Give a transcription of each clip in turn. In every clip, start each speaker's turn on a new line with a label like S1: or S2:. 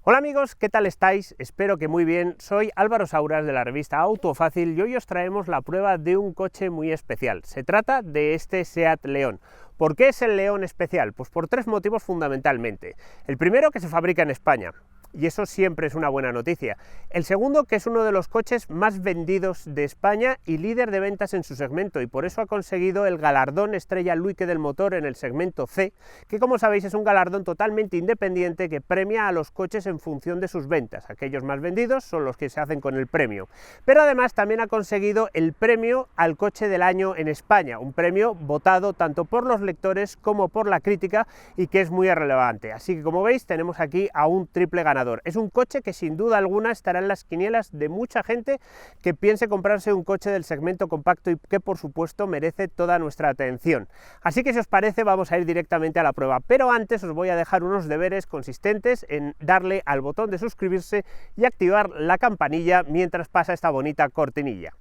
S1: Hola amigos, ¿qué tal estáis? Espero que muy bien. Soy Álvaro Sauras de la revista Autofácil y hoy os traemos la prueba de un coche muy especial. Se trata de este SEAT León. ¿Por qué es el León especial? Pues por tres motivos fundamentalmente. El primero, que se fabrica en España. Y eso siempre es una buena noticia. El segundo, que es uno de los coches más vendidos de España y líder de ventas en su segmento, y por eso ha conseguido el galardón Estrella Luike del Motor en el segmento C, que como sabéis es un galardón totalmente independiente que premia a los coches en función de sus ventas. Aquellos más vendidos son los que se hacen con el premio. Pero además también ha conseguido el premio al coche del año en España, un premio votado tanto por los lectores como por la crítica y que es muy relevante. Así que como veis tenemos aquí a un triple ganador. Es un coche que sin duda alguna estará en las quinielas de mucha gente que piense comprarse un coche del segmento compacto y que por supuesto merece toda nuestra atención. Así que si os parece vamos a ir directamente a la prueba, pero antes os voy a dejar unos deberes consistentes en darle al botón de suscribirse y activar la campanilla mientras pasa esta bonita cortinilla.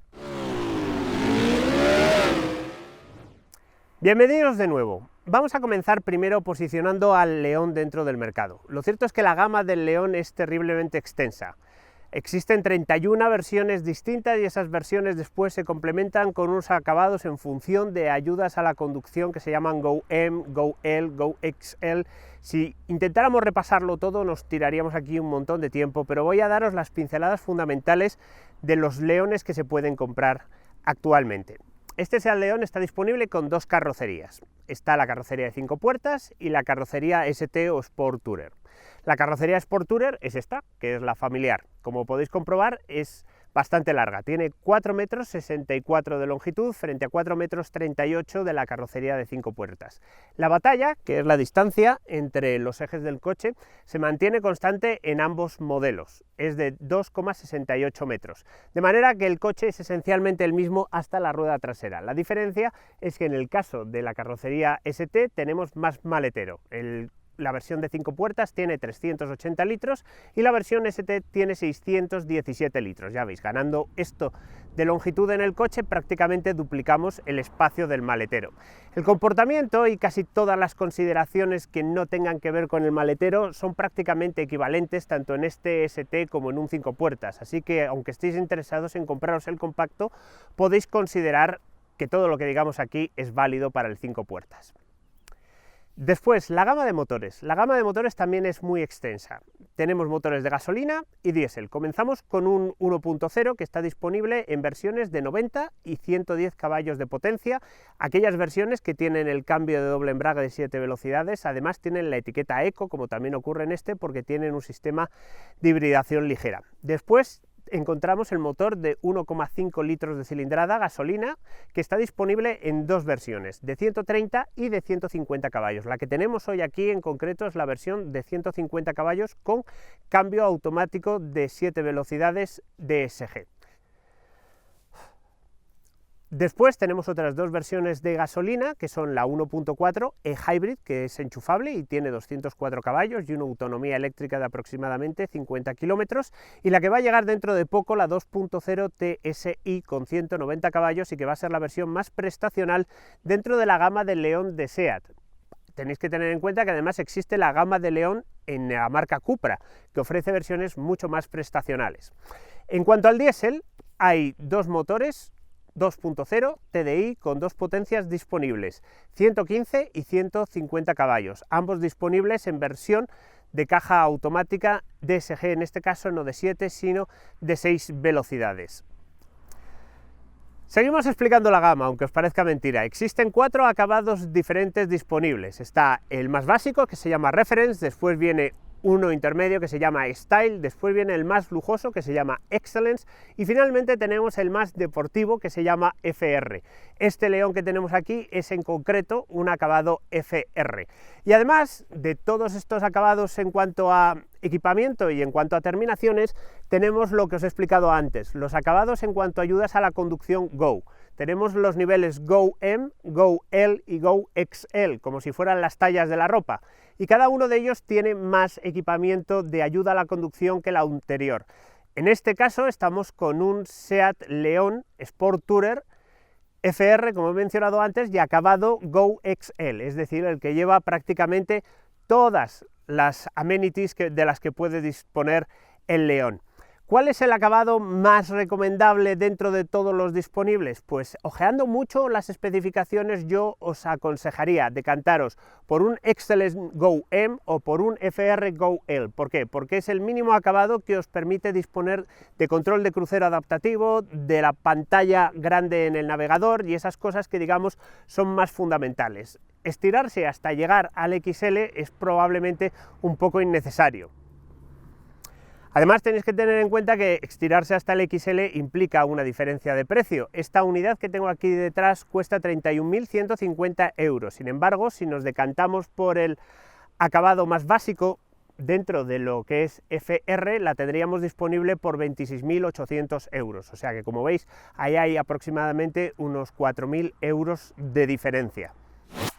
S1: Bienvenidos de nuevo. Vamos a comenzar primero posicionando al León dentro del mercado. Lo cierto es que la gama del León es terriblemente extensa. Existen 31 versiones distintas y esas versiones después se complementan con unos acabados en función de ayudas a la conducción que se llaman GO-M, GO-L, GO-XL. Si intentáramos repasarlo todo nos tiraríamos aquí un montón de tiempo, pero voy a daros las pinceladas fundamentales de los Leones que se pueden comprar actualmente. Este SEAT León está disponible con dos carrocerías. Está la carrocería de 5 puertas y la carrocería ST o Sport Tourer. La carrocería Sport Tourer es esta, que es la familiar. Como podéis comprobar, es bastante larga. Tiene 4,64 m de longitud frente a 4,38 m de la carrocería de 5 puertas. La batalla, que es la distancia entre los ejes del coche, se mantiene constante en ambos modelos. Es de 2,68 metros. De manera que el coche es esencialmente el mismo hasta la rueda trasera. La diferencia es que en el caso de la carrocería ST tenemos más maletero. La versión de 5 puertas tiene 380 litros y la versión ST tiene 617 litros. Ya veis, ganando esto de longitud en el coche prácticamente duplicamos el espacio del maletero. El comportamiento y casi todas las consideraciones que no tengan que ver con el maletero son prácticamente equivalentes tanto en este ST como en un 5 puertas, así que aunque estéis interesados en compraros el compacto, podéis considerar que todo lo que digamos aquí es válido para el 5 puertas. Después, la gama de motores. La gama de motores también es muy extensa. Tenemos motores de gasolina y diésel. Comenzamos con un 1.0 que está disponible en versiones de 90 y 110 caballos de potencia. Aquellas versiones que tienen el cambio de doble embrague de 7 velocidades, además tienen la etiqueta Eco, como también ocurre en este, porque tienen un sistema de hibridación ligera. Después encontramos el motor de 1,5 litros de cilindrada gasolina que está disponible en dos versiones, de 130 y de 150 caballos. La que tenemos hoy aquí en concreto es la versión de 150 caballos con cambio automático de 7 velocidades DSG. Después tenemos otras dos versiones de gasolina, que son la 1.4 e-Hybrid, que es enchufable y tiene 204 caballos y una autonomía eléctrica de aproximadamente 50 kilómetros, y la que va a llegar dentro de poco, la 2.0 TSI con 190 caballos y que va a ser la versión más prestacional dentro de la gama del León de SEAT. Tenéis que tener en cuenta que además existe la gama de León en la marca Cupra, que ofrece versiones mucho más prestacionales. En cuanto al diésel, hay dos motores 2.0 TDI con dos potencias disponibles, 115 y 150 caballos, ambos disponibles en versión de caja automática DSG, en este caso no de 7 sino de 6 velocidades. Seguimos explicando la gama, aunque os parezca mentira. Existen 4 acabados diferentes disponibles. Está el más básico, que se llama Reference, después viene uno intermedio que se llama Style, después viene el más lujoso que se llama Excellence y finalmente tenemos el más deportivo que se llama FR. Este León que tenemos aquí es en concreto un acabado FR. Y además de todos estos acabados en cuanto a equipamiento y en cuanto a terminaciones, tenemos lo que os he explicado antes, los acabados en cuanto a ayudas a la conducción Go. Tenemos los niveles GO-M, GO-L y GO-XL, como si fueran las tallas de la ropa, y cada uno de ellos tiene más equipamiento de ayuda a la conducción que el anterior. En este caso estamos con un SEAT León Sport Tourer FR, como he mencionado antes, y acabado GO-XL, es decir, el que lleva prácticamente todas las amenities de las que puede disponer el León. ¿Cuál es el acabado más recomendable dentro de todos los disponibles? Pues ojeando mucho las especificaciones yo os aconsejaría decantaros por un Excellence Go M o por un FR Go L. ¿Por qué? Porque es el mínimo acabado que os permite disponer de control de crucero adaptativo, de la pantalla grande en el navegador y esas cosas que digamos son más fundamentales. Estirarse hasta llegar al XL es probablemente un poco innecesario. Además tenéis que tener en cuenta que estirarse hasta el XL implica una diferencia de precio. Esta unidad que tengo aquí detrás cuesta 31.150 euros. Sin embargo, si nos decantamos por el acabado más básico, dentro de lo que es FR, la tendríamos disponible por 26.800 euros. O sea que, como veis, ahí hay aproximadamente unos 4.000 euros de diferencia.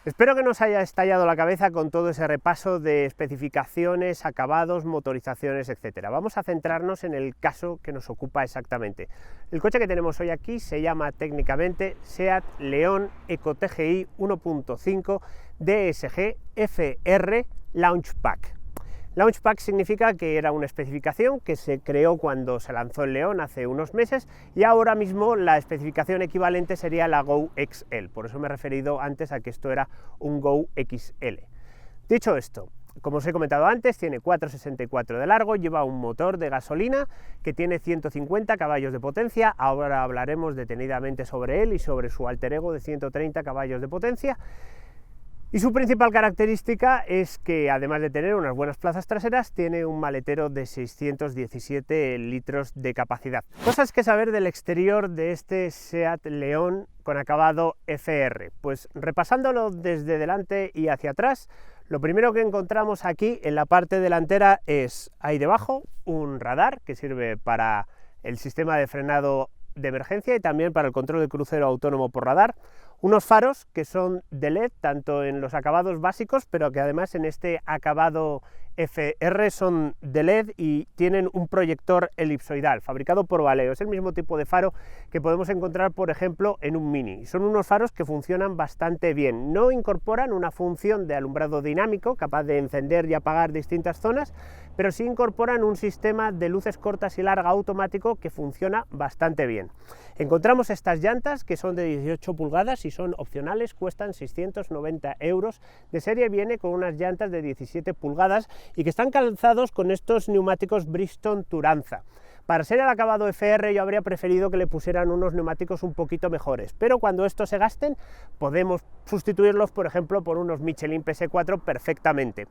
S1: Espero que no os haya estallado la cabeza con todo ese repaso de especificaciones, acabados, motorizaciones, etc. Vamos a centrarnos en el caso que nos ocupa exactamente. El coche que tenemos hoy aquí se llama técnicamente SEAT León Eco TGI 1.5 DSG FR Launchpack. Launchpack significa que era una especificación que se creó cuando se lanzó el León hace unos meses y ahora mismo la especificación equivalente sería la Go XL, por eso me he referido antes a que esto era un Go XL. Dicho esto, como os he comentado antes, tiene 4,64 de largo, lleva un motor de gasolina que tiene 150 caballos de potencia, ahora hablaremos detenidamente sobre él y sobre su alter ego de 130 caballos de potencia. Y su principal característica es que, además de tener unas buenas plazas traseras, tiene un maletero de 617 litros de capacidad. Cosas que saber del exterior de este SEAT León con acabado FR. Pues repasándolo desde delante y hacia atrás, lo primero que encontramos aquí en la parte delantera es, ahí debajo, un radar que sirve para el sistema de frenado de emergencia y también para el control de crucero autónomo por radar. Unos faros que son de LED, tanto en los acabados básicos, pero que además en este acabado FR son de LED y tienen un proyector elipsoidal, fabricado por Valeo. Es el mismo tipo de faro que podemos encontrar, por ejemplo, en un Mini. Son unos faros que funcionan bastante bien. No incorporan una función de alumbrado dinámico, capaz de encender y apagar distintas zonas, pero sí incorporan un sistema de luces cortas y larga automático que funciona bastante bien. Encontramos estas llantas que son de 18 pulgadas y son opcionales, cuestan 690 euros. De serie viene con unas llantas de 17 pulgadas y que están calzados con estos neumáticos Bridgestone Turanza. Para ser el acabado FR yo habría preferido que le pusieran unos neumáticos un poquito mejores, pero cuando estos se gasten podemos sustituirlos, por ejemplo, por unos Michelin PS4 perfectamente.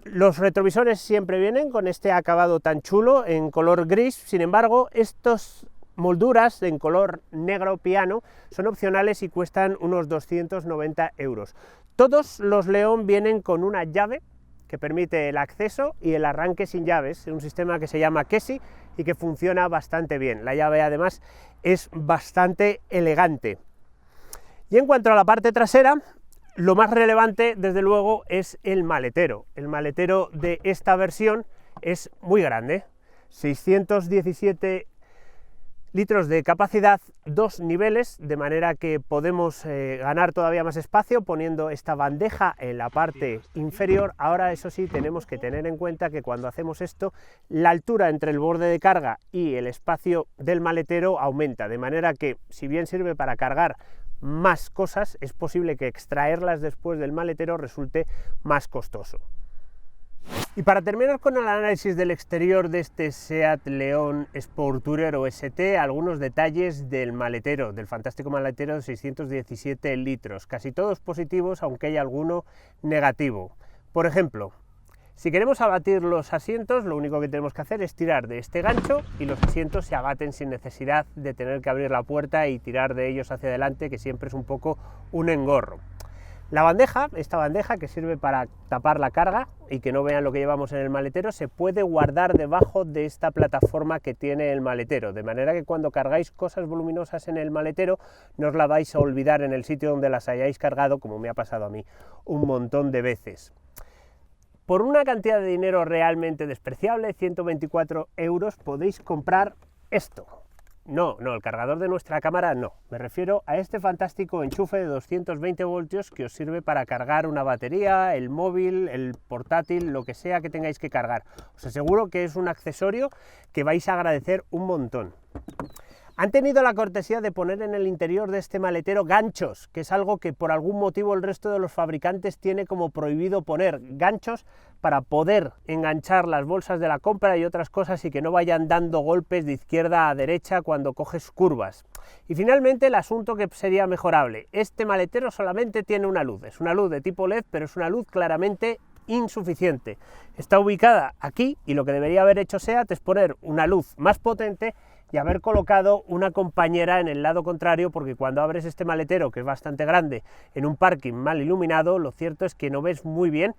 S1: Los retrovisores siempre vienen con este acabado tan chulo en color gris, sin embargo, estos molduras en color negro piano son opcionales y cuestan unos 290 euros. Todos los León vienen con una llave que permite el acceso y el arranque sin llaves, un sistema que se llama KESI y que funciona bastante bien. La llave además es bastante elegante. Y en cuanto a la parte trasera, lo más relevante desde luego es el maletero. El maletero de esta versión es muy grande, 617 litros de capacidad, 2 niveles, de manera que podemos ganar todavía más espacio poniendo esta bandeja en la parte inferior. Ahora, eso sí, tenemos que tener en cuenta que cuando hacemos esto, la altura entre el borde de carga y el espacio del maletero aumenta, de manera que, si bien sirve para cargar más cosas, es posible que extraerlas después del maletero resulte más costoso. Y para terminar con el análisis del exterior de este SEAT León Sport Tourer o ST, algunos detalles del maletero, del fantástico maletero de 617 litros, casi todos positivos, aunque hay alguno negativo. Por ejemplo, si queremos abatir los asientos, lo único que tenemos que hacer es tirar de este gancho y los asientos se abaten sin necesidad de tener que abrir la puerta y tirar de ellos hacia adelante, que siempre es un poco un engorro. La bandeja, esta bandeja que sirve para tapar la carga y que no vean lo que llevamos en el maletero, se puede guardar debajo de esta plataforma que tiene el maletero, de manera que cuando cargáis cosas voluminosas en el maletero no os la vais a olvidar en el sitio donde las hayáis cargado, como me ha pasado a mí un montón de veces. Por una cantidad de dinero realmente despreciable, 124 euros, podéis comprar esto. No, el cargador de nuestra cámara no. Me refiero a este fantástico enchufe de 220 voltios que os sirve para cargar una batería, el móvil, el portátil, lo que sea que tengáis que cargar. Os aseguro que es un accesorio que vais a agradecer un montón. Han tenido la cortesía de poner en el interior de este maletero ganchos, que es algo que por algún motivo el resto de los fabricantes tiene como prohibido poner, ganchos para poder enganchar las bolsas de la compra y otras cosas y que no vayan dando golpes de izquierda a derecha cuando coges curvas. Y finalmente el asunto que sería mejorable, este maletero solamente tiene una luz, es una luz de tipo LED, pero es una luz claramente insuficiente. Está ubicada aquí y lo que debería haber hecho SEAT es poner una luz más potente y haber colocado una compañera en el lado contrario, porque cuando abres este maletero, que es bastante grande, en un parking mal iluminado, lo cierto es que no ves muy bien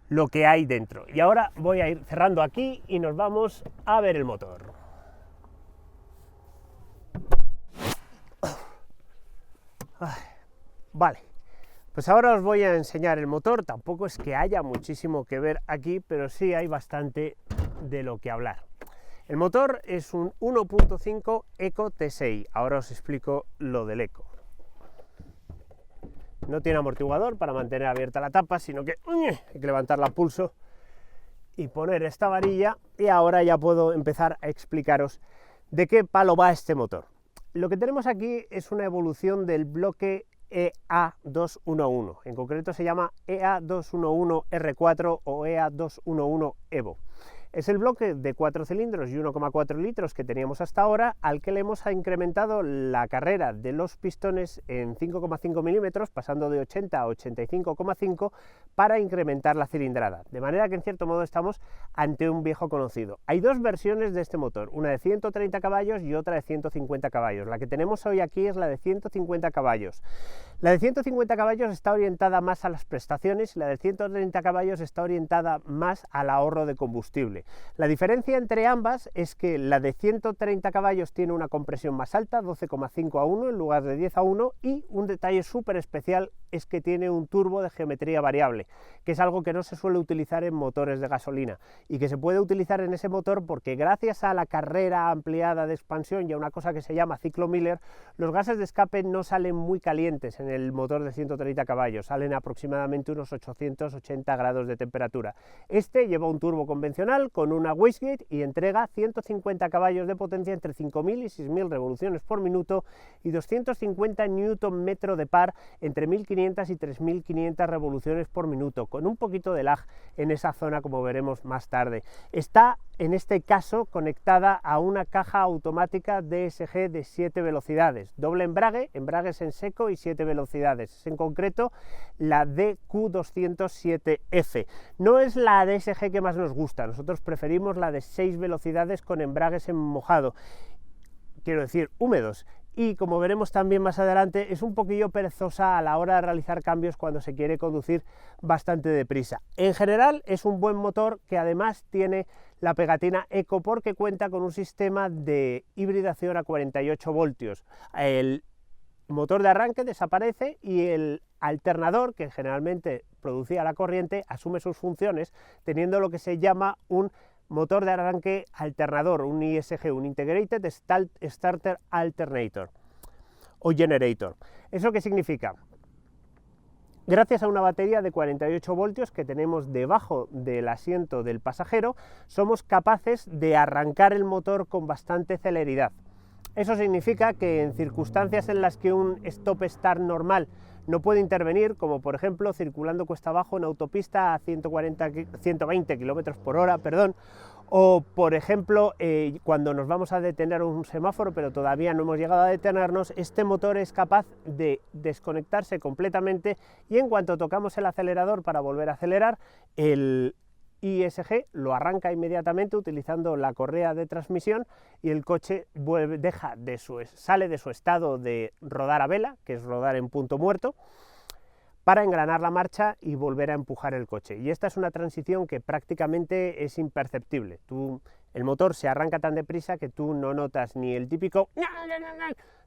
S1: lo que hay dentro. Y ahora voy a ir cerrando aquí y nos vamos a ver el motor. Vale, pues ahora os voy a enseñar el motor. Tampoco es que haya muchísimo que ver aquí, pero sí hay bastante de lo que hablar. El motor es un 1.5 Eco T6, ahora os explico lo del Eco. No tiene amortiguador para mantener abierta la tapa, sino que hay que levantarla a pulso y poner esta varilla, y ahora ya puedo empezar a explicaros de qué palo va este motor. Lo que tenemos aquí es una evolución del bloque EA211, en concreto se llama EA211R4 o EA211 Evo. Es el bloque de 4 cilindros y 1,4 litros que teníamos hasta ahora, al que le hemos incrementado la carrera de los pistones en 5,5 milímetros, pasando de 80 a 85,5 para incrementar la cilindrada. De manera que en cierto modo estamos ante un viejo conocido. Hay dos versiones de este motor, una de 130 caballos y otra de 150 caballos. La que tenemos hoy aquí es la de 150 caballos. La de 150 caballos está orientada más a las prestaciones y la de 130 caballos está orientada más al ahorro de combustible. La diferencia entre ambas es que la de 130 caballos tiene una compresión más alta, 12,5 a 1 en lugar de 10 a 1, y un detalle súper especial es que tiene un turbo de geometría variable, que es algo que no se suele utilizar en motores de gasolina y que se puede utilizar en ese motor porque gracias a la carrera ampliada de expansión y a una cosa que se llama ciclo Miller, los gases de escape no salen muy calientes en el motor de 130 caballos, salen aproximadamente unos 880 grados de temperatura. Este lleva un turbo convencional con una wastegate y entrega 150 caballos de potencia entre 5.000 y 6.000 revoluciones por minuto y 250 Nm de par entre 1.500 y 3.500 revoluciones por minuto, con un poquito de lag en esa zona, como veremos más tarde. Está en este caso conectada a una caja automática DSG de 7 velocidades, doble embrague, embragues en seco y 7 velocidades, es en concreto la DQ207F. No es la DSG que más nos gusta, nosotros preferimos la de 6 velocidades con embragues en mojado, quiero decir húmedos, y como veremos también más adelante es un poquillo perezosa a la hora de realizar cambios cuando se quiere conducir bastante deprisa. En general es un buen motor que además tiene la pegatina Eco porque cuenta con un sistema de hibridación a 48 voltios. El motor de arranque desaparece y el alternador, que generalmente producía la corriente, asume sus funciones teniendo lo que se llama un motor de arranque alternador, un ISG, un Integrated Starter Alternator o Generator. ¿Eso qué significa? Gracias a una batería de 48 voltios que tenemos debajo del asiento del pasajero, somos capaces de arrancar el motor con bastante celeridad. Eso significa que en circunstancias en las que un stop-start normal no puede intervenir, como por ejemplo circulando cuesta abajo en autopista a 120 km por hora, o por ejemplo cuando nos vamos a detener un semáforo pero todavía no hemos llegado a detenernos, este motor es capaz de desconectarse completamente y en cuanto tocamos el acelerador para volver a acelerar, el ISG lo arranca inmediatamente utilizando la correa de transmisión y el coche sale de su estado de rodar a vela, que es rodar en punto muerto, para engranar la marcha y volver a empujar el coche. Y esta es una transición que prácticamente es imperceptible. El motor se arranca tan deprisa que tú no notas ni el típico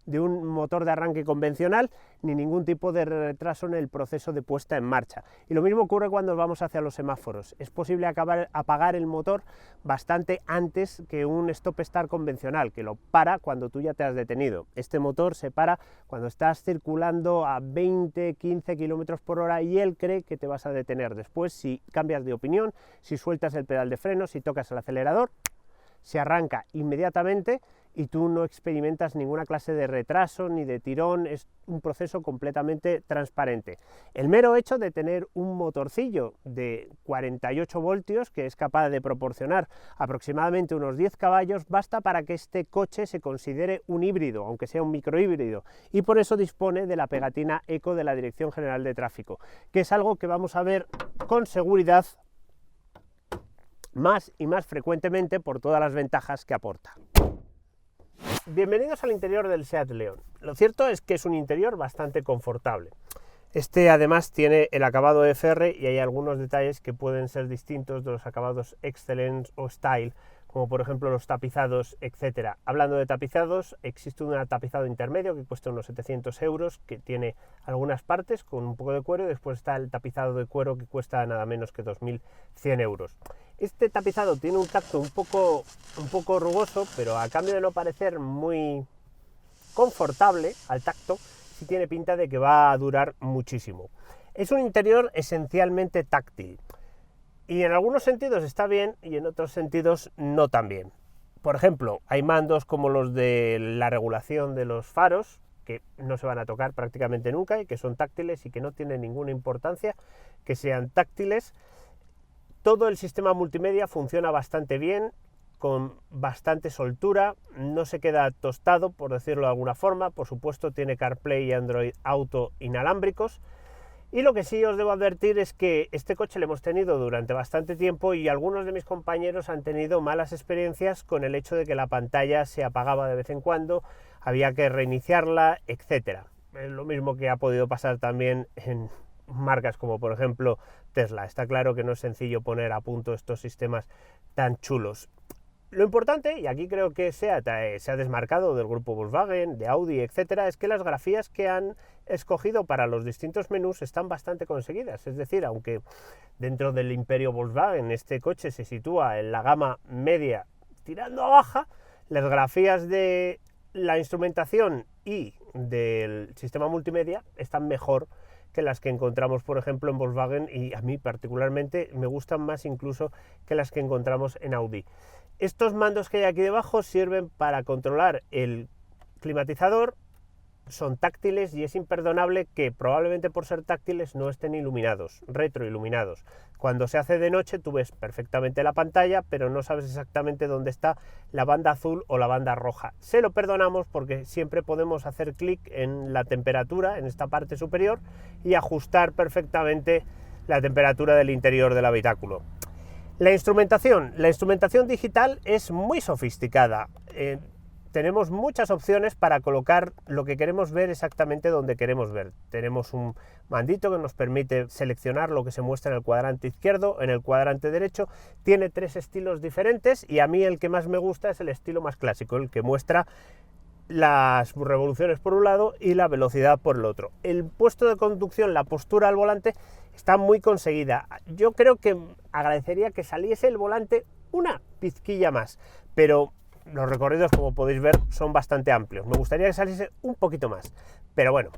S1: de un motor de arranque convencional ni ningún tipo de retraso en el proceso de puesta en marcha. Y lo mismo ocurre cuando vamos hacia los semáforos. Es posible apagar el motor bastante antes que un stop-start convencional, que lo para cuando tú ya te has detenido. Este motor se para cuando estás circulando a 20-15 km por hora y él cree que te vas a detener. Después, si cambias de opinión, si sueltas el pedal de freno, si tocas el acelerador, se arranca inmediatamente y tú no experimentas ninguna clase de retraso ni de tirón. Es un proceso completamente transparente. El mero hecho de tener un motorcillo de 48 voltios que es capaz de proporcionar aproximadamente unos 10 caballos basta para que este coche se considere un híbrido, aunque sea un microhíbrido, y por eso dispone de la pegatina Eco de la Dirección General de Tráfico, que es algo que vamos a ver con seguridad más y más frecuentemente por todas las ventajas que aporta. Bienvenidos al interior del Seat León. Lo cierto es que es un interior bastante confortable. Este además tiene el acabado FR y hay algunos detalles que pueden ser distintos de los acabados Excellence o Style, como por ejemplo los tapizados, etc. Hablando de tapizados, existe un tapizado intermedio que cuesta unos 700 euros, que tiene algunas partes con un poco de cuero, y después está el tapizado de cuero que cuesta nada menos que 2.100 euros. Este tapizado tiene un tacto un poco rugoso, pero a cambio de no parecer muy confortable al tacto, sí tiene pinta de que va a durar muchísimo. Es un interior esencialmente táctil. Y en algunos sentidos está bien y en otros sentidos no tan bien. Por ejemplo, hay mandos como los de la regulación de los faros, que no se van a tocar prácticamente nunca y que son táctiles y que no tienen ninguna importancia que sean táctiles. Todo el sistema multimedia funciona bastante bien, con bastante soltura, no se queda tostado, por decirlo de alguna forma. Por supuesto tiene CarPlay y Android Auto inalámbricos. Y lo que sí os debo advertir es que este coche lo hemos tenido durante bastante tiempo y algunos de mis compañeros han tenido malas experiencias con el hecho de que la pantalla se apagaba de vez en cuando, había que reiniciarla, etc. Es lo mismo que ha podido pasar también en marcas como por ejemplo Tesla. Está claro que no es sencillo poner a punto estos sistemas tan chulos. Lo importante, y aquí creo que se ha desmarcado del grupo Volkswagen, de Audi, etcétera, es que las grafías que han escogido para los distintos menús están bastante conseguidas. Es decir, aunque dentro del imperio Volkswagen este coche se sitúa en la gama media tirando a baja, las grafías de la instrumentación y del sistema multimedia están mejor que las que encontramos, por ejemplo, en Volkswagen, y a mí particularmente me gustan más incluso que las que encontramos en Audi. Estos mandos que hay aquí debajo sirven para controlar el climatizador, son táctiles y es imperdonable que probablemente por ser táctiles no estén iluminados, retroiluminados. Cuando se hace de noche tú ves perfectamente la pantalla, pero no sabes exactamente dónde está la banda azul o la banda roja. Se lo perdonamos porque siempre podemos hacer clic en la temperatura, en esta parte superior, y ajustar perfectamente la temperatura del interior del habitáculo. La instrumentación digital es muy sofisticada. Tenemos muchas opciones para colocar lo que queremos ver exactamente donde queremos ver. Tenemos un mandito que nos permite seleccionar lo que se muestra en el cuadrante izquierdo, en el cuadrante derecho. Tiene 3 estilos diferentes y a mí el que más me gusta es el estilo más clásico, el que muestra las revoluciones por un lado y la velocidad por el otro. El puesto de conducción, la postura al volante, está muy conseguida. Yo creo que agradecería que saliese el volante una pizquilla más, pero los recorridos, como podéis ver, son bastante amplios. Me gustaría que saliese un poquito más, pero bueno.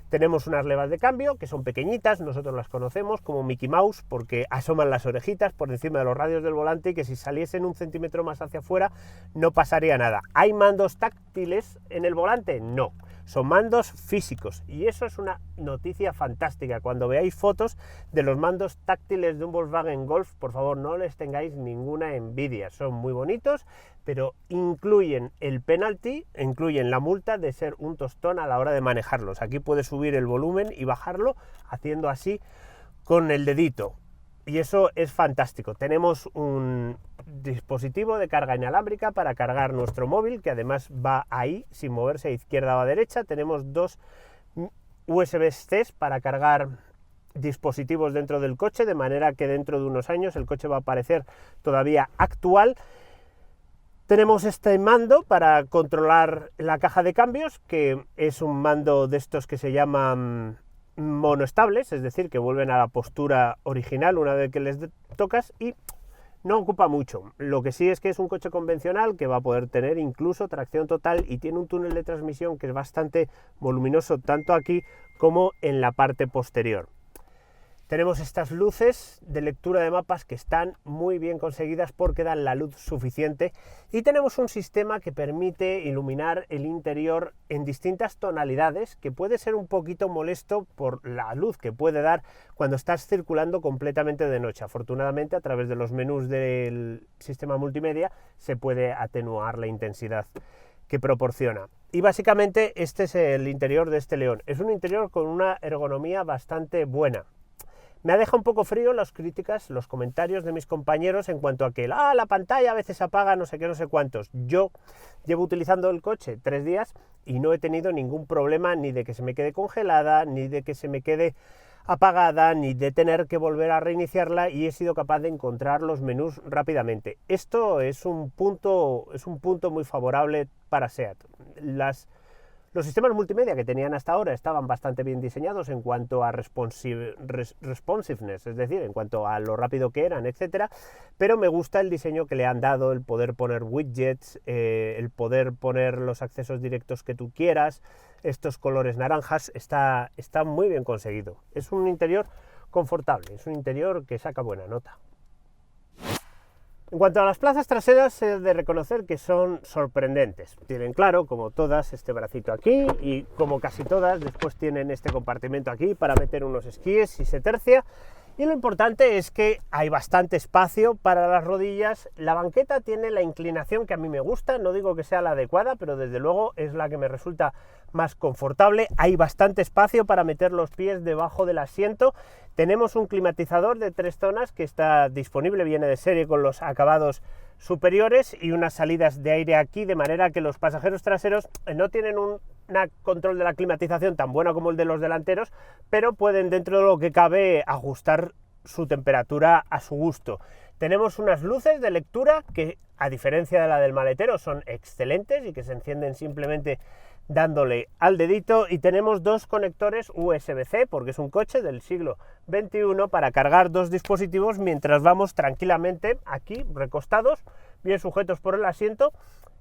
S1: Tenemos unas levas de cambio que son pequeñitas, nosotros las conocemos como Mickey Mouse porque asoman las orejitas por encima de los radios del volante y que si saliesen 1 centímetro más hacia afuera no pasaría nada. ¿Hay mandos táctiles en el volante? No, son mandos físicos y eso es una noticia fantástica. Cuando veáis fotos de los mandos táctiles de un Volkswagen Golf, por favor no les tengáis ninguna envidia, son muy bonitos, pero incluyen el penalty, incluyen la multa de ser un tostón a la hora de manejarlos. Aquí puedes subir el volumen y bajarlo haciendo así con el dedito y eso es fantástico. Tenemos un dispositivo de carga inalámbrica para cargar nuestro móvil, que además va ahí sin moverse a izquierda o a derecha. Tenemos 2 USB-C para cargar dispositivos dentro del coche, de manera que dentro de unos años el coche va a parecer todavía actual. Tenemos este mando para controlar la caja de cambios, que es un mando de estos que se llaman monoestables, es decir, que vuelven a la postura original una vez que les tocas, y no ocupa mucho. Lo que sí es que es un coche convencional que va a poder tener incluso tracción total y tiene un túnel de transmisión que es bastante voluminoso tanto aquí como en la parte posterior. Tenemos estas luces de lectura de mapas que están muy bien conseguidas porque dan la luz suficiente, y tenemos un sistema que permite iluminar el interior en distintas tonalidades, que puede ser un poquito molesto por la luz que puede dar cuando estás circulando completamente de noche. Afortunadamente, a través de los menús del sistema multimedia se puede atenuar la intensidad que proporciona. Y básicamente este es el interior de este León. Es un interior con una ergonomía bastante buena. Me ha dejado un poco frío las críticas, los comentarios de mis compañeros en cuanto a que la pantalla a veces apaga no sé qué, no sé cuántos. Yo llevo utilizando el coche 3 días y no he tenido ningún problema ni de que se me quede congelada, ni de que se me quede apagada, ni de tener que volver a reiniciarla, y he sido capaz de encontrar los menús rápidamente. Esto es un punto muy favorable para SEAT. Los sistemas multimedia que tenían hasta ahora estaban bastante bien diseñados en cuanto a responsiveness, es decir, en cuanto a lo rápido que eran, etcétera, pero me gusta el diseño que le han dado, el poder poner widgets, el poder poner los accesos directos que tú quieras, estos colores naranjas, está muy bien conseguido. Es un interior confortable, es un interior que saca buena nota. En cuanto a las plazas traseras, he de reconocer que son sorprendentes. Tienen, claro, como todas, este bracito aquí, y como casi todas, después tienen este compartimento aquí para meter unos esquíes si se tercia. Y lo importante es que hay bastante espacio para las rodillas. La banqueta tiene la inclinación que a mí me gusta, no digo que sea la adecuada, pero desde luego es la que me resulta más confortable. Hay bastante espacio para meter los pies debajo del asiento. Tenemos un climatizador de 3 zonas que está disponible, viene de serie con los acabados superiores, y unas salidas de aire aquí, de manera que los pasajeros traseros no tienen un control de la climatización tan bueno como el de los delanteros, pero pueden, dentro de lo que cabe, ajustar su temperatura a su gusto. Tenemos unas luces de lectura que, a diferencia de la del maletero, son excelentes y que se encienden simplemente dándole al dedito, y tenemos 2 conectores USB-C, porque es un coche del siglo XXI, para cargar 2 dispositivos mientras vamos tranquilamente aquí recostados, bien sujetos por el asiento.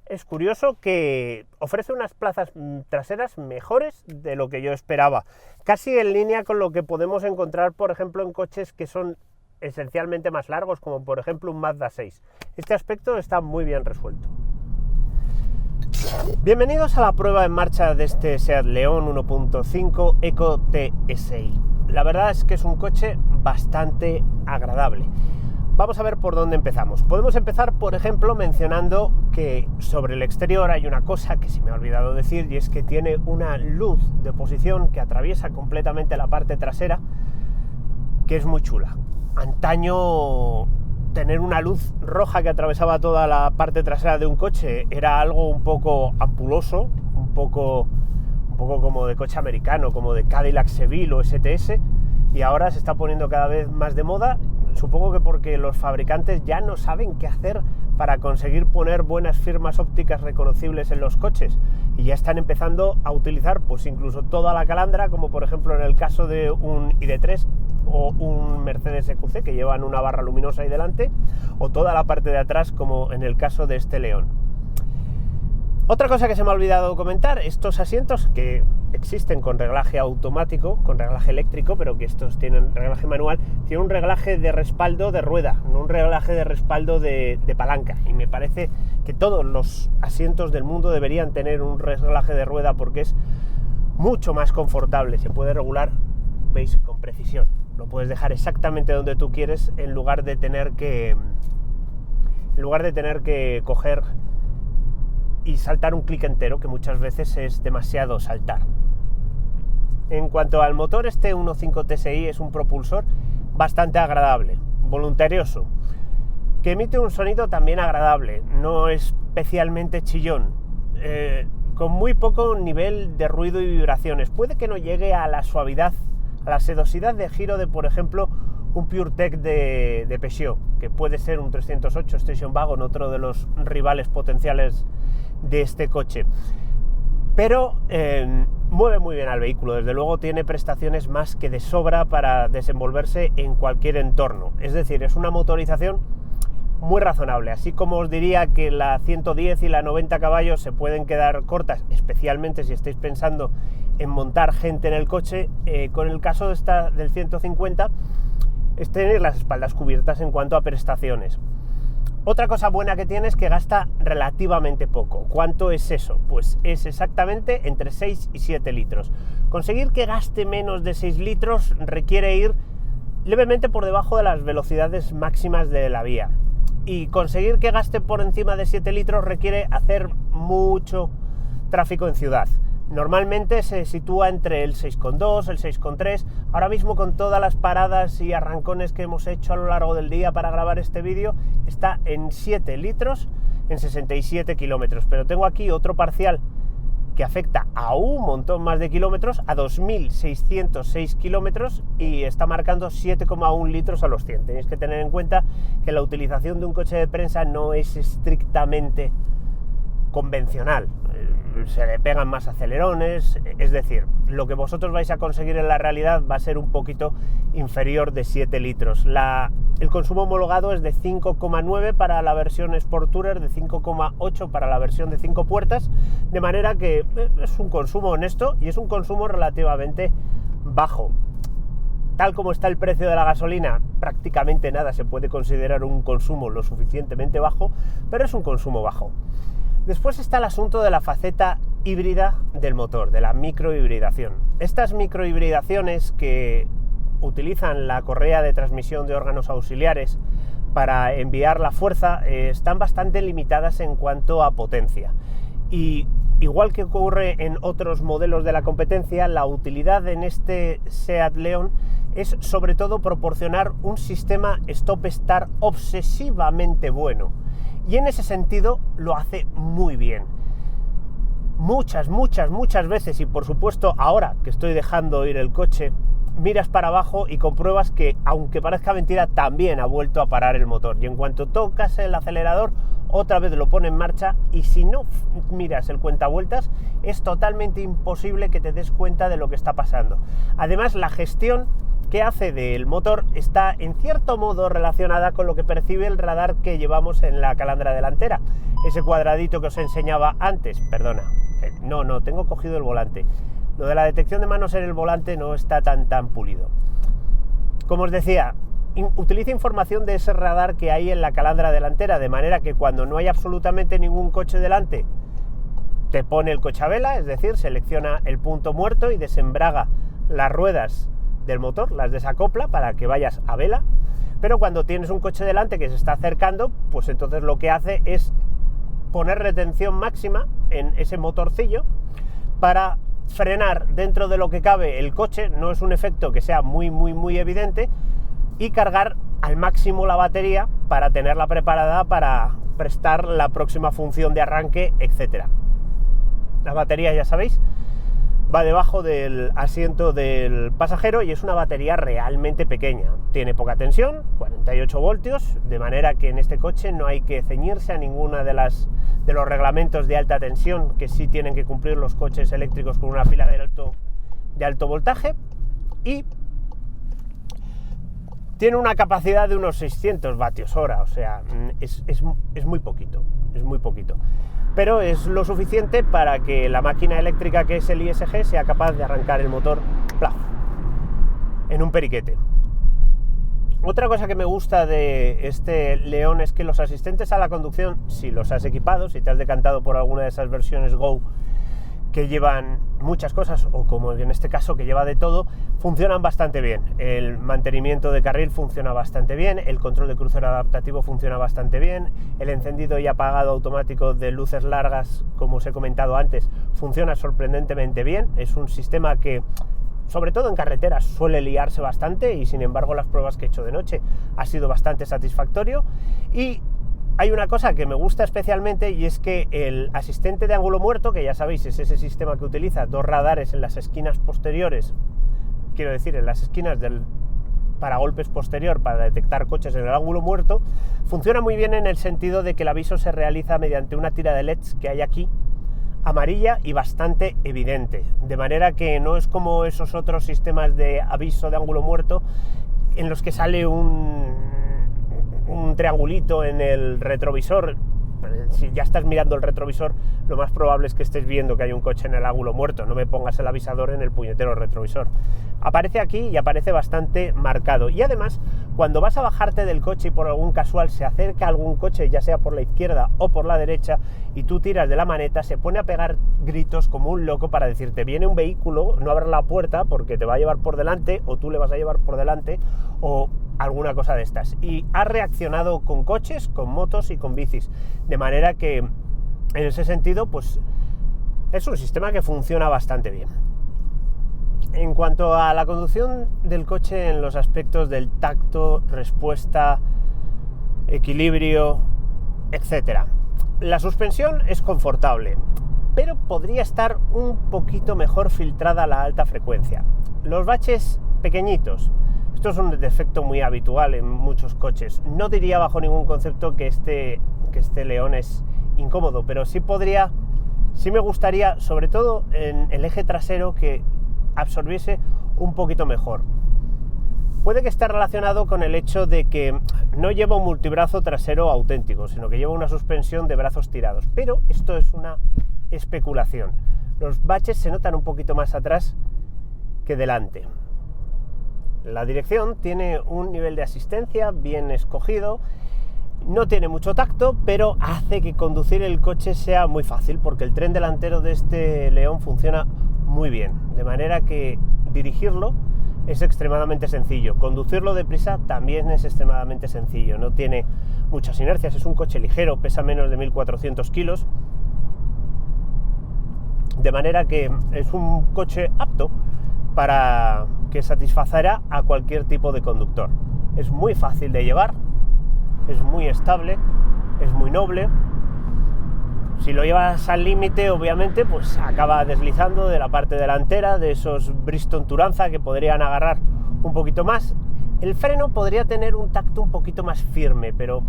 S1: Es curioso que ofrece unas plazas traseras mejores de lo que yo esperaba, casi en línea con lo que podemos encontrar, por ejemplo, en coches que son esencialmente más largos, como por ejemplo un Mazda 6. Este aspecto está muy bien resuelto. Bienvenidos a la prueba en marcha de este SEAT León 1.5 Eco TSI. La verdad es que es un coche bastante agradable. Vamos a ver por dónde empezamos. Podemos empezar, por ejemplo, mencionando que sobre el exterior hay una cosa que se me ha olvidado decir, y es que tiene una luz de posición que atraviesa completamente la parte trasera, que es muy chula. Antaño, tener una luz roja que atravesaba toda la parte trasera de un coche era algo un poco ampuloso, un poco como de coche americano, como de Cadillac Seville o STS, y ahora se está poniendo cada vez más de moda. Supongo que porque los fabricantes ya no saben qué hacer para conseguir poner buenas firmas ópticas reconocibles en los coches, y ya están empezando a utilizar pues incluso toda la calandra, como por ejemplo en el caso de un ID3 o un Mercedes EQC, que llevan una barra luminosa ahí delante, o toda la parte de atrás, como en el caso de este León. Otra cosa que se me ha olvidado comentar: estos asientos que existen con reglaje automático, con reglaje eléctrico, pero que estos tienen reglaje manual, tienen un reglaje de respaldo de rueda, no un reglaje de respaldo de palanca, y me parece que todos los asientos del mundo deberían tener un reglaje de rueda, porque es mucho más confortable, se puede regular, veis, con precisión, lo puedes dejar exactamente donde tú quieres, en lugar de tener que coger y saltar un clic entero, que muchas veces es demasiado saltar. En cuanto al motor, este 1.5 TSI es un propulsor bastante agradable, voluntarioso, que emite un sonido también agradable, no especialmente chillón, con muy poco nivel de ruido y vibraciones. Puede que no llegue a la suavidad, a la sedosidad de giro de, por ejemplo, un PureTech de Peugeot, que puede ser un 308 Station Wagon, otro de los rivales potenciales de este coche. Pero mueve muy bien al vehículo, desde luego tiene prestaciones más que de sobra para desenvolverse en cualquier entorno. Es decir, es una motorización muy razonable, así como os diría que la 110 y la 90 caballos se pueden quedar cortas, especialmente si estáis pensando en montar gente en el coche. Con el caso del 150 es tener las espaldas cubiertas en cuanto a prestaciones. Otra cosa buena que tiene es que gasta relativamente poco. ¿Cuánto es eso? Pues es exactamente entre 6 y 7 litros. Conseguir que gaste menos de 6 litros requiere ir levemente por debajo de las velocidades máximas de la vía. Y conseguir que gaste por encima de 7 litros requiere hacer mucho tráfico en ciudad. Normalmente se sitúa entre el 6,2, el 6,3. Ahora mismo, con todas las paradas y arrancones que hemos hecho a lo largo del día para grabar este vídeo, está en 7 litros en 67 kilómetros. Pero tengo aquí otro parcial que afecta a un montón más de kilómetros, a 2.606 kilómetros, y está marcando 7,1 litros a los 100. Tenéis que tener en cuenta que la utilización de un coche de prensa no es estrictamente convencional. Se le pegan más acelerones, es decir, lo que vosotros vais a conseguir en la realidad va a ser un poquito inferior de 7 litros. El consumo homologado es de 5,9 para la versión Sport Tourer, de 5,8 para la versión de 5 puertas, de manera que es un consumo honesto y es un consumo relativamente bajo. Tal como está el precio de la gasolina, prácticamente nada se puede considerar un consumo lo suficientemente bajo, pero es un consumo bajo. Después está el asunto de la faceta híbrida del motor, de la microhibridación. Estas microhibridaciones, que utilizan la correa de transmisión de órganos auxiliares para enviar la fuerza, están bastante limitadas en cuanto a potencia. Y igual que ocurre en otros modelos de la competencia, la utilidad en este Seat León es sobre todo proporcionar un sistema stop-start obsesivamente bueno. Y en ese sentido lo hace muy bien. Muchas veces, y por supuesto ahora que estoy dejando ir el coche, miras para abajo y compruebas que, aunque parezca mentira, también ha vuelto a parar el motor. Y en cuanto tocas el acelerador, otra vez lo pone en marcha, y si no miras el cuentavueltas, es totalmente imposible que te des cuenta de lo que está pasando. Además, la gestión que hace del motor está en cierto modo relacionada con lo que percibe el radar que llevamos en la calandra delantera. Ese cuadradito que os enseñaba antes, perdona, no, tengo cogido el volante. Lo de la detección de manos en el volante no está tan pulido. Como os decía, utiliza información de ese radar que hay en la calandra delantera, de manera que cuando no hay absolutamente ningún coche delante, te pone el coche a vela, es decir, selecciona el punto muerto y desembraga las ruedas del motor, las desacopla para que vayas a vela. Pero cuando tienes un coche delante que se está acercando, pues entonces lo que hace es poner retención máxima en ese motorcillo para frenar dentro de lo que cabe el coche. No es un efecto que sea muy evidente, y cargar al máximo la batería para tenerla preparada para prestar la próxima función de arranque, etcétera. La batería, ya sabéis, va debajo del asiento del pasajero y es una batería realmente pequeña. Tiene poca tensión, 48 voltios, de manera que en este coche no hay que ceñirse a ninguna de los reglamentos de alta tensión que sí tienen que cumplir los coches eléctricos con una pila de alto voltaje, y tiene una capacidad de unos 600 vatios hora, o sea, es muy poquito, pero es lo suficiente para que la máquina eléctrica que es el ISG sea capaz de arrancar el motor ¡plaf!, en un periquete. Otra cosa que me gusta de este León es que los asistentes a la conducción, si los has equipado, si te has decantado por alguna de esas versiones Go que llevan muchas cosas, o como en este caso que lleva de todo, funcionan bastante bien. El mantenimiento de carril funciona bastante bien, el control de crucero adaptativo funciona bastante bien, el encendido y apagado automático de luces largas, como os he comentado antes, funciona sorprendentemente bien. Es un sistema que, sobre todo en carreteras, suele liarse bastante, y sin embargo las pruebas que he hecho de noche ha sido bastante satisfactorio. Y hay una cosa que me gusta especialmente, y es que el asistente de ángulo muerto, que ya sabéis es ese sistema que utiliza dos radares en las esquinas posteriores, quiero decir en las esquinas del paragolpes posterior para detectar coches en el ángulo muerto, funciona muy bien en el sentido de que el aviso se realiza mediante una tira de LEDs que hay aquí, amarilla y bastante evidente, de manera que no es como esos otros sistemas de aviso de ángulo muerto en los que sale un triangulito en el retrovisor. Si ya estás mirando el retrovisor, lo más probable es que estés viendo que hay un coche en el ángulo muerto, no me pongas el avisador en el puñetero retrovisor. Aparece aquí y aparece bastante marcado, y además cuando vas a bajarte del coche y por algún casual se acerca algún coche, ya sea por la izquierda o por la derecha, y tú tiras de la maneta, se pone a pegar gritos como un loco para decirte: viene un vehículo, no abras la puerta porque te va a llevar por delante, o tú le vas a llevar por delante, o alguna cosa de estas. Y ha reaccionado con coches, con motos y con bicis, de manera que en ese sentido pues es un sistema que funciona bastante bien. En cuanto a la conducción del coche en los aspectos del tacto, respuesta, equilibrio, etc., la suspensión es confortable, pero podría estar un poquito mejor filtrada la alta frecuencia. Los baches pequeñitos, esto es un defecto muy habitual en muchos coches. No diría bajo ningún concepto que este León es incómodo, pero sí me gustaría, sobre todo en el eje trasero, que absorbiese un poquito mejor. Puede que esté relacionado con el hecho de que no lleva un multibrazo trasero auténtico, sino que lleva una suspensión de brazos tirados, pero esto es una especulación. Los baches se notan un poquito más atrás que delante. La dirección tiene un nivel de asistencia bien escogido, no tiene mucho tacto, pero hace que conducir el coche sea muy fácil, porque el tren delantero de este León funciona muy bien, de manera que dirigirlo es extremadamente sencillo. Conducirlo deprisa también es extremadamente sencillo, no tiene muchas inercias, es un coche ligero, pesa menos de 1400 kilos, de manera que es un coche apto para que satisfacerá a cualquier tipo de conductor. Es muy fácil de llevar, es muy estable, es muy noble. Si lo llevas al límite, obviamente, pues acaba deslizando de la parte delantera, de esos Bristol Turanza que podrían agarrar un poquito más. El freno podría tener un tacto un poquito más firme, pero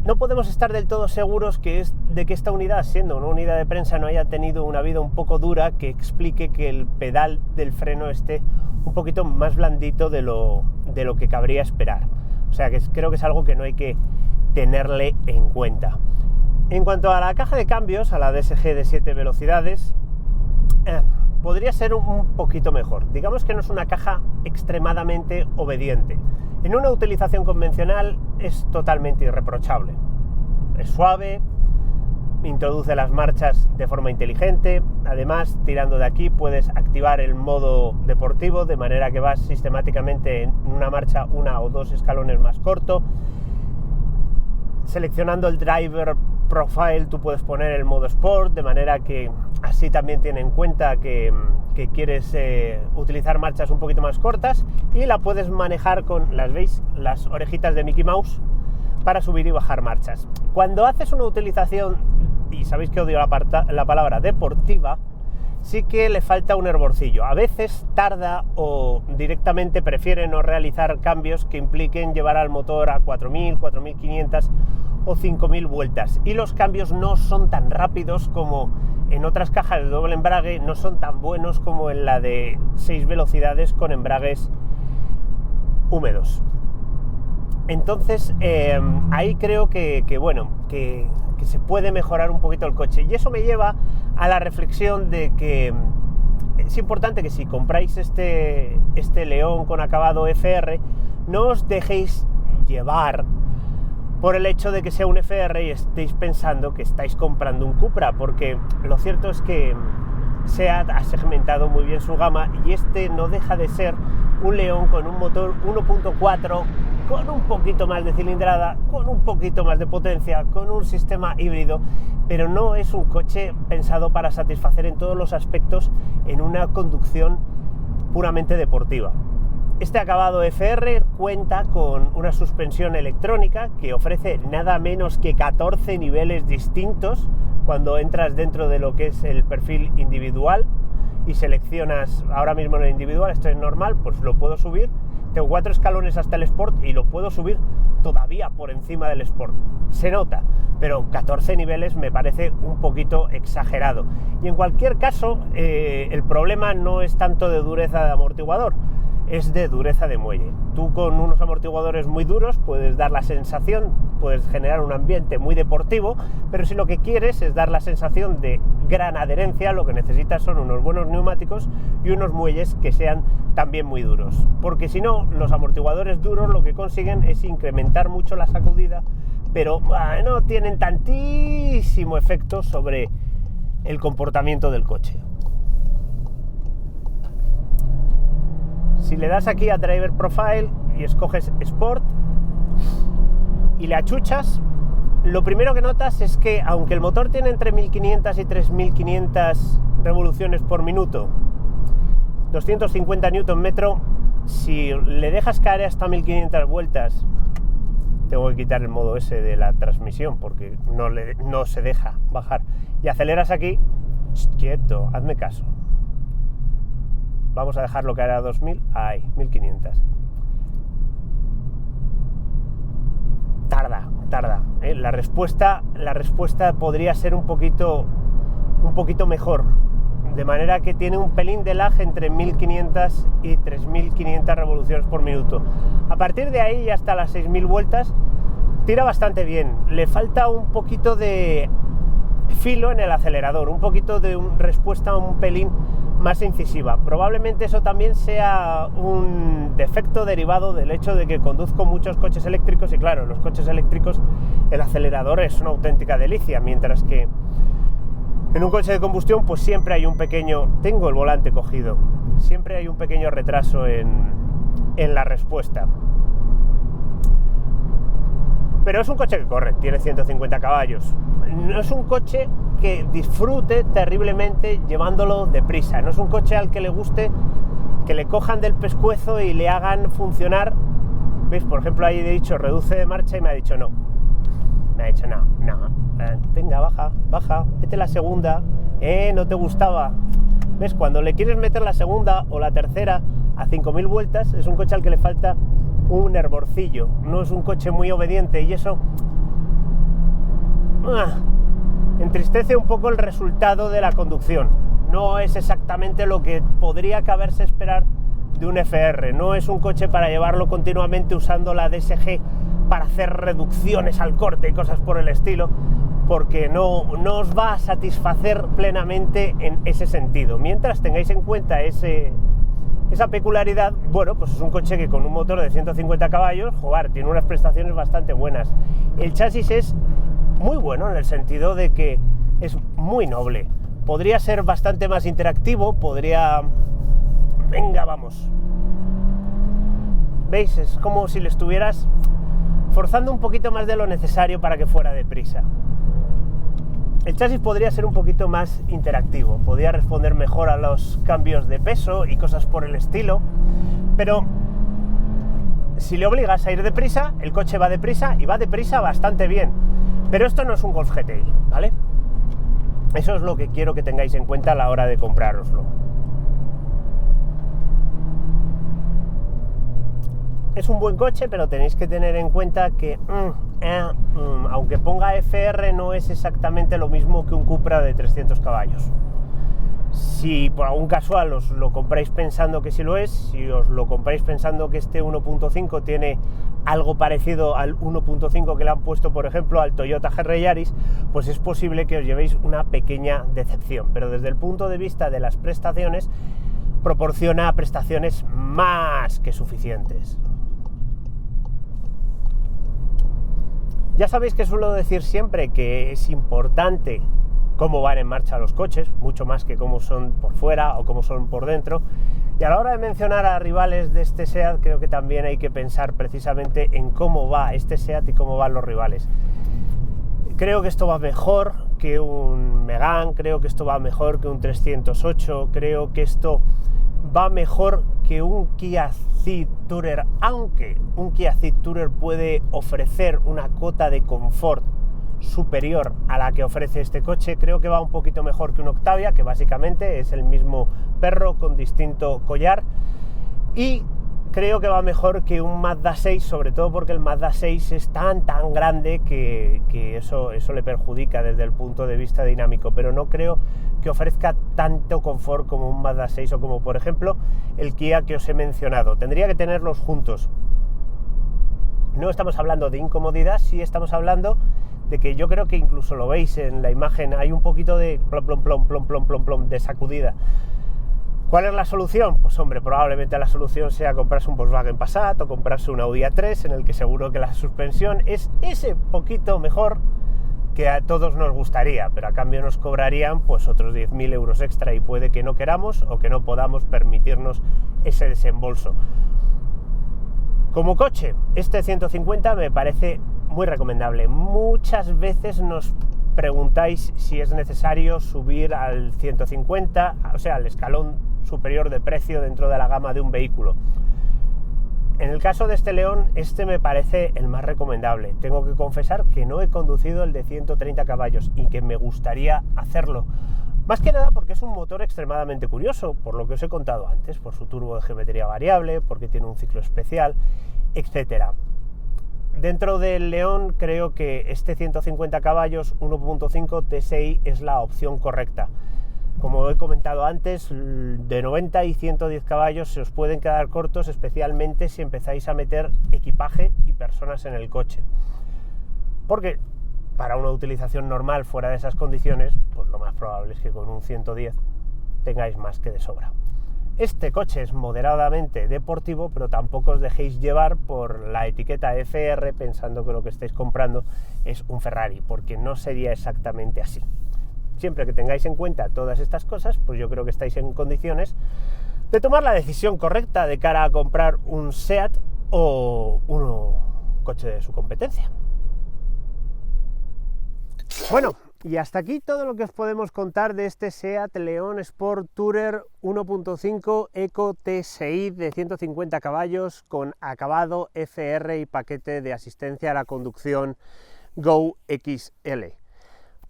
S1: no podemos estar del todo seguros de que esta unidad, siendo una unidad de prensa, no haya tenido una vida un poco dura que explique que el pedal del freno esté un poquito más blandito de lo que cabría esperar. O sea, que creo que es algo que no hay que tenerle en cuenta. En cuanto a la caja de cambios, a la DSG de 7 velocidades, podría ser un poquito mejor. Digamos que no es una caja extremadamente obediente. En una utilización convencional es totalmente irreprochable. Es suave, introduce las marchas de forma inteligente. Además, tirando de aquí puedes activar el modo deportivo, de manera que vas sistemáticamente en una marcha 1 o 2 escalones más corto. Seleccionando el driver profile tú puedes poner el modo sport, de manera que así también tiene en cuenta que quieres utilizar marchas un poquito más cortas, y la puedes manejar con, las orejitas de Mickey Mouse para subir y bajar marchas. Cuando haces una utilización, y sabéis que odio la palabra deportiva, sí que le falta un hervorcillo. A veces tarda o directamente prefiere no realizar cambios que impliquen llevar al motor a 4.000, 4.500 o 5.000 vueltas. Y los cambios no son tan rápidos como en otras cajas de doble embrague, no son tan buenos como en la de 6 velocidades con embragues húmedos. Entonces, ahí creo que se puede mejorar un poquito el coche. Y eso me lleva a la reflexión de que es importante que si compráis este León con acabado FR, no os dejéis llevar por el hecho de que sea un FR y estéis pensando que estáis comprando un Cupra, porque lo cierto es que SEAT ha segmentado muy bien su gama, y este no deja de ser un León con un motor 1.4, con un poquito más de cilindrada, con un poquito más de potencia, con un sistema híbrido, pero no es un coche pensado para satisfacer en todos los aspectos en una conducción puramente deportiva. Este acabado FR cuenta con una suspensión electrónica que ofrece nada menos que 14 niveles distintos cuando entras dentro de lo que es el perfil individual y seleccionas, ahora mismo en el individual estoy en normal, pues lo puedo subir, Tengo 4 escalones hasta el Sport y lo puedo subir todavía por encima del Sport. Se nota, pero 14 niveles me parece un poquito exagerado. Y en cualquier caso, el problema no es tanto de dureza de amortiguador, es de dureza de muelle. Tú con unos amortiguadores muy duros puedes dar la sensación, puedes generar un ambiente muy deportivo, pero si lo que quieres es dar la sensación de gran adherencia, lo que necesitas son unos buenos neumáticos y unos muelles que sean también muy duros, porque si no, los amortiguadores duros lo que consiguen es incrementar mucho la sacudida, pero no tienen tantísimo efecto sobre el comportamiento del coche. Si le das aquí a Driver Profile y escoges Sport y le achuchas, lo primero que notas es que aunque el motor tiene entre 1500 y 3500 revoluciones por minuto, 250 Nm, si le dejas caer hasta 1500 vueltas, tengo que quitar el modo S de la transmisión porque no se deja bajar, y aceleras aquí, quieto, hazme caso. Vamos a dejarlo caer a 2000, ahí, 1500. Tarda. La respuesta podría ser un poquito mejor, de manera que tiene un pelín de lag entre 1500 y 3500 revoluciones por minuto. A partir de ahí, hasta las 6000 vueltas, tira bastante bien. Le falta un poquito de filo en el acelerador, un poquito de respuesta un pelín más incisiva. Probablemente eso también sea un defecto derivado del hecho de que conduzco muchos coches eléctricos y claro, en los coches eléctricos el acelerador es una auténtica delicia, mientras que en un coche de combustión pues siempre hay un pequeño, tengo el volante cogido, siempre hay un pequeño retraso en la respuesta. Pero es un coche que corre, tiene 150 caballos. No es un coche que disfrute terriblemente llevándolo deprisa. No es un coche al que le guste que le cojan del pescuezo y le hagan funcionar. ¿Veis? Por ejemplo, ahí he dicho reduce de marcha y me ha dicho no. Me ha dicho no. Venga, baja, mete la segunda. No te gustaba. ¿Ves? Cuando le quieres meter la segunda o la tercera a 5000 vueltas, es un coche al que le falta un hervorcillo, no es un coche muy obediente y eso entristece un poco el resultado de la conducción. No es exactamente lo que podría caberse esperar de un FR, no es un coche para llevarlo continuamente usando la DSG para hacer reducciones al corte y cosas por el estilo, porque no os va a satisfacer plenamente en ese sentido. Mientras tengáis en cuenta esa peculiaridad, bueno, pues es un coche que con un motor de 150 caballos, joder, tiene unas prestaciones bastante buenas. El chasis es muy bueno en el sentido de que es muy noble. Podría ser bastante más interactivo, Venga, vamos. ¿Veis? Es como si le estuvieras forzando un poquito más de lo necesario para que fuera deprisa. El chasis podría ser un poquito más interactivo, podría responder mejor a los cambios de peso y cosas por el estilo, pero si le obligas a ir deprisa, el coche va deprisa y va deprisa bastante bien. Pero esto no es un Golf GTI, ¿vale? Eso es lo que quiero que tengáis en cuenta a la hora de comprároslo. Es un buen coche, pero tenéis que tener en cuenta que aunque ponga FR, no es exactamente lo mismo que un Cupra de 300 caballos. Si por algún casual os lo compráis pensando que sí lo es, si os lo compráis pensando que este 1.5 tiene algo parecido al 1.5 que le han puesto, por ejemplo, al Toyota GR Yaris, pues es posible que os llevéis una pequeña decepción. Pero desde el punto de vista de las prestaciones, proporciona prestaciones más que suficientes. Ya sabéis que suelo decir siempre que es importante cómo van en marcha los coches, mucho más que cómo son por fuera o cómo son por dentro. Y a la hora de mencionar a rivales de este SEAT, creo que también hay que pensar precisamente en cómo va este SEAT y cómo van los rivales. Creo que esto va mejor que un Megane, creo que esto va mejor que un 308, creo que esto va mejor que un Kia Ceed Tourer, aunque un Kia Ceed Tourer puede ofrecer una cota de confort superior a la que ofrece este coche. Creo que va un poquito mejor que un Octavia, que básicamente es el mismo perro con distinto collar, y creo que va mejor que un Mazda 6, sobre todo porque el Mazda 6 es tan grande que eso le perjudica desde el punto de vista dinámico, pero no creo que ofrezca tanto confort como un Mazda 6 o como por ejemplo el Kia que os he mencionado. Tendría que tenerlos juntos. No estamos hablando de incomodidad, sí estamos hablando de que yo creo que incluso lo veis en la imagen, hay un poquito de plom, plom, plom, plom, plom, plom, plom, de sacudida. ¿Cuál es la solución? Pues hombre, probablemente la solución sea comprarse un Volkswagen Passat o comprarse un Audi A3, en el que seguro que la suspensión es ese poquito mejor que a todos nos gustaría, pero a cambio nos cobrarían pues otros 10.000 euros extra y puede que no queramos o que no podamos permitirnos ese desembolso. Como coche, este 150 me parece muy recomendable. Muchas veces nos preguntáis si es necesario subir al 150, o sea, al escalón superior de precio dentro de la gama de un vehículo. En el caso de este León, este me parece el más recomendable. Tengo que confesar que no he conducido el de 130 caballos y que me gustaría hacerlo. Más que nada porque es un motor extremadamente curioso, por lo que os he contado antes, por su turbo de geometría variable, porque tiene un ciclo especial, etc. Dentro del León creo que este 150 caballos 1.5 TSI es la opción correcta. Como he comentado antes, de 90 y 110 caballos se os pueden quedar cortos, especialmente si empezáis a meter equipaje y personas en el coche. Porque para una utilización normal fuera de esas condiciones, pues lo más probable es que con un 110 tengáis más que de sobra. Este coche es moderadamente deportivo, pero tampoco os dejéis llevar por la etiqueta FR pensando que lo que estáis comprando es un Ferrari, porque no sería exactamente así. Siempre que tengáis en cuenta todas estas cosas, pues yo creo que estáis en condiciones de tomar la decisión correcta de cara a comprar un SEAT o un coche de su competencia. Bueno, y hasta aquí todo lo que os podemos contar de este SEAT León Sport Tourer 1.5 Eco TSI de 150 caballos con acabado FR y paquete de asistencia a la conducción Go XL.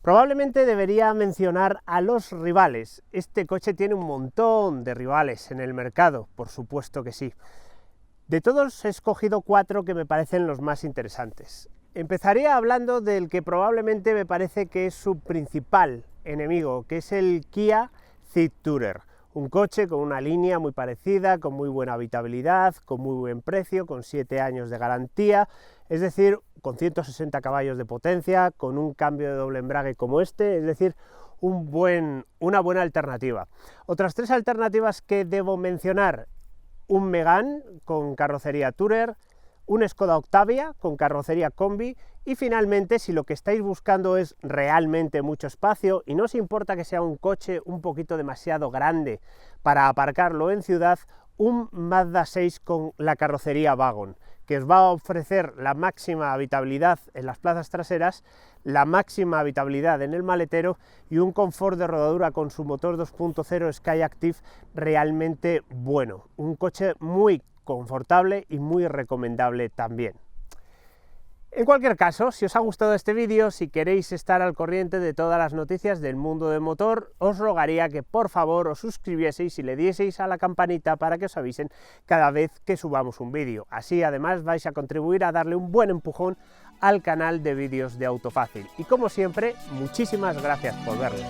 S1: Probablemente debería mencionar a los rivales. Este coche tiene un montón de rivales en el mercado, por supuesto que sí. De todos he escogido 4 que me parecen los más interesantes. Empezaría hablando del que probablemente me parece que es su principal enemigo, que es el Kia Ceed Tourer. Un coche con una línea muy parecida, con muy buena habitabilidad, con muy buen precio, con 7 años de garantía, es decir, con 160 caballos de potencia, con un cambio de doble embrague como este, es decir, una buena alternativa. Otras 3 alternativas que debo mencionar: un Megane con carrocería Tourer, un Skoda Octavia con carrocería Combi y finalmente, si lo que estáis buscando es realmente mucho espacio y no os importa que sea un coche un poquito demasiado grande para aparcarlo en ciudad, un Mazda 6 con la carrocería Wagon, que os va a ofrecer la máxima habitabilidad en las plazas traseras, la máxima habitabilidad en el maletero y un confort de rodadura con su motor 2.0 Skyactiv realmente bueno. Un coche muy confortable y muy recomendable también. En cualquier caso, si os ha gustado este vídeo, si queréis estar al corriente de todas las noticias del mundo del motor, os rogaría que por favor os suscribieseis y le dieseis a la campanita para que os avisen cada vez que subamos un vídeo. Así además vais a contribuir a darle un buen empujón al canal de vídeos de Autofácil. Y como siempre, muchísimas gracias por verlo.